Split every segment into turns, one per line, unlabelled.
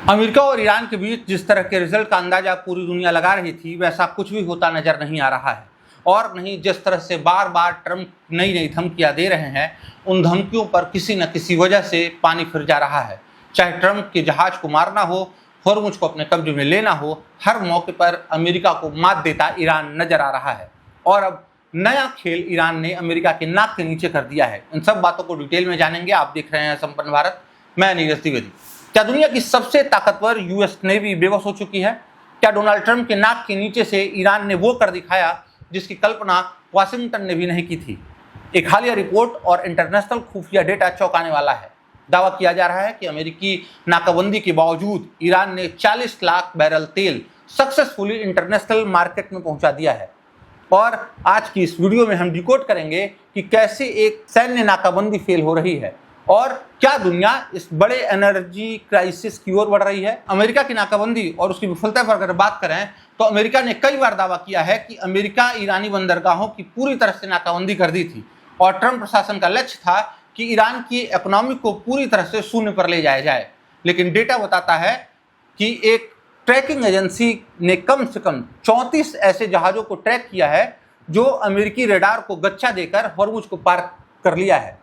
America और Iran के बीच जिस तरह के रिजल्ट का अंदाजा पूरी दुनिया लगा रही थी, वैसा कुछ भी होता नजर नहीं आ रहा है। और नहीं जिस तरह से बार बार ट्रंप नई नई धमकियां दे रहे हैं, उन धमकियों पर किसी न किसी वजह से पानी फिर जा रहा है। चाहे ट्रंप के जहाज को मारना हो, होर्मुज को अपने कब्जे में लेना हो, हर मौके पर अमेरिका को मात देता ईरान नजर आ रहा है। और अब नया खेल ईरान ने अमेरिका के नाक के नीचे कर दिया है। इन सब बातों को डिटेल में जानेंगे। आप देख रहे हैं संपन्न भारत, मैं नीरज द्विवेदी। क्या दुनिया की सबसे ताकतवर यूएस नेवी बेबस हो चुकी है? क्या डोनाल्ड ट्रंप के नाक के नीचे से ईरान ने वो कर दिखाया जिसकी कल्पना वाशिंगटन ने भी नहीं की थी? एक हालिया रिपोर्ट और इंटरनेशनल खुफिया डेटा चौंकाने वाला है। दावा किया जा रहा है कि अमेरिकी नाकाबंदी के बावजूद ईरान ने 40 लाख बैरल तेल सक्सेसफुली इंटरनेशनल मार्केट में पहुंचा दिया है। और आज की इस वीडियो में हम डिकोड करेंगे कि कैसे एक सैन्य नाकाबंदी फेल हो रही है और क्या दुनिया इस बड़े एनर्जी क्राइसिस की ओर बढ़ रही है। अमेरिका की नाकाबंदी और उसकी विफलता पर अगर बात करें तो अमेरिका ने कई बार दावा किया है कि अमेरिका ईरानी बंदरगाहों की पूरी तरह से नाकाबंदी कर दी थी और ट्रंप प्रशासन का लक्ष्य था कि ईरान की इकोनॉमी को पूरी तरह से शून्य पर ले जाया जाए। लेकिन डेटा बताता है कि एक ट्रैकिंग एजेंसी ने कम से कम 34 ऐसे जहाज़ों को ट्रैक किया है जो अमेरिकी रडार को गच्छा देकर होर्मुज को पार कर लिया है,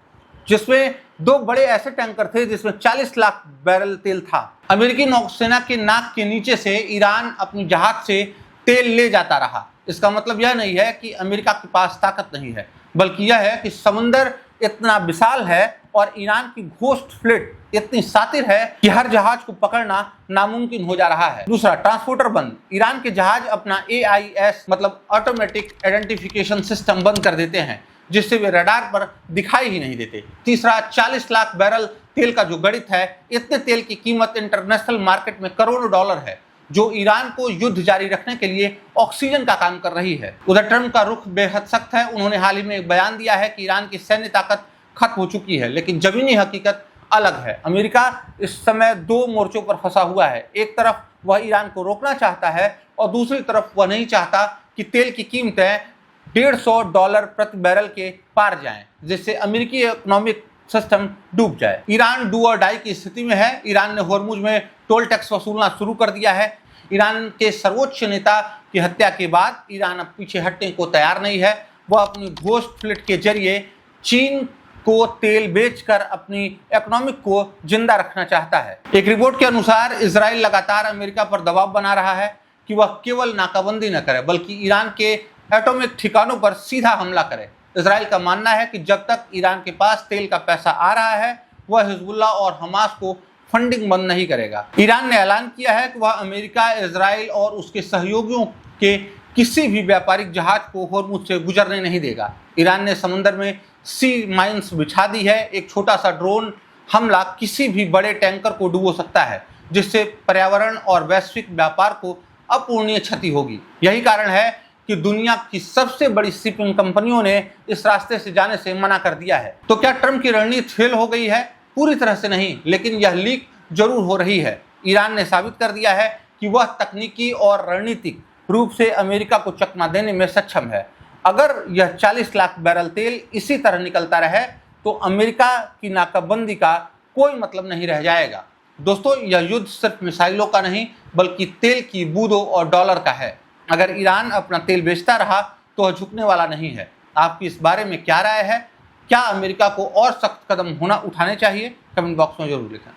जिसमें 2 बड़े ऐसे टैंकर थे जिसमें 40 लाख बैरल तेल था। अमेरिकी नौसेना के नाक के नीचे से ईरान अपनी जहाज से तेल ले जाता रहा। इसका मतलब यह नहीं है कि अमेरिका के पास ताकत नहीं है, बल्कि यह है कि समुंदर इतना विशाल है और ईरान की घोस्ट फ्लीट इतनी शातिर है कि हर जहाज को पकड़ना नामुमकिन हो जा रहा है। दूसरा, ट्रांसपोर्टर बंद। ईरान के जहाज अपना AIS मतलब ऑटोमेटिक आइडेंटिफिकेशन सिस्टम बंद कर देते हैं, जिससे वे रडार पर दिखाई ही नहीं देते। तीसरा, 40 लाख बैरल तेल का जो गणित है, इतने तेल की कीमत इंटरनेशनल मार्केट में करोड़ों डॉलर है, जो ईरान को युद्ध जारी रखने के लिए ऑक्सीजन का काम कर रही है। उधर ट्रंप का रुख बेहद सख्त है। उन्होंने हाल ही में एक बयान दिया है कि ईरान की सैन्य ताकत खत्म हो चुकी है, लेकिन जमीनी हकीकत अलग है। अमेरिका इस समय 2 मोर्चों पर फंसा हुआ है। एक तरफ वह ईरान को रोकना चाहता है और दूसरी तरफ वह नहीं चाहता कि तेल की कीमतें $150 प्रति बैरल के पार जाएं, जिससे अमेरिकी इकोनॉमिक सिस्टम डूब जाए। ईरान डू और डाई की स्थिति में है। ईरान ने होर्मुज में टोल टैक्स वसूलना शुरू कर दिया है। ईरान के सर्वोच्च नेता की हत्या के बाद ईरान अब पीछे हटने को तैयार नहीं है। वह अपनी घोस्ट फ्लीट के जरिए चीन को तेल बेचकर अपनी इकोनॉमिक को जिंदा रखना चाहता है। एक रिपोर्ट के अनुसार इजराइल लगातार अमेरिका पर दबाव बना रहा है कि वह केवल नाकाबंदी न करे, बल्कि ईरान के एटॉमिक ठिकानों पर सीधा हमला करे। इजराइल का मानना है कि जब तक ईरान के पास तेल का पैसा आ रहा है, वह हिजबुल्लाह और हमास को फंडिंग बंद नहीं करेगा। ईरान ने ऐलान किया है कि वह अमेरिका, इजराइल और उसके सहयोगियों के किसी भी व्यापारिक जहाज को होर्मुज से गुजरने नहीं देगा। ईरान ने समुद्र में सी माइंस बिछा दी है। एक छोटा सा ड्रोन हमला किसी भी बड़े टैंकर को डुबो सकता है, जिससे पर्यावरण और वैश्विक व्यापार को अपूरणीय क्षति होगी। यही कारण है कि दुनिया की सबसे बड़ी शिपिंग कंपनियों ने इस रास्ते से जाने से मना कर दिया है। तो क्या ट्रंप की रणनीति फेल हो गई है? पूरी तरह से नहीं, लेकिन यह लीक जरूर हो रही है। ईरान ने साबित कर दिया है कि वह तकनीकी और रणनीतिक रूप से अमेरिका को चकमा देने में सक्षम है। अगर यह 40 लाख बैरल तेल इसी तरह निकलता रहे तो अमेरिका की नाकाबंदी का कोई मतलब नहीं रह जाएगा। दोस्तों, यह युद्ध सिर्फ मिसाइलों का नहीं, बल्कि तेल की बूंदों और डॉलर का है। अगर ईरान अपना तेल बेचता रहा तो वह झुकने वाला नहीं है। आपकी इस बारे में क्या राय है? क्या अमेरिका को और सख्त कदम उठाने चाहिए? कमेंट बॉक्स में जरूर लिखें।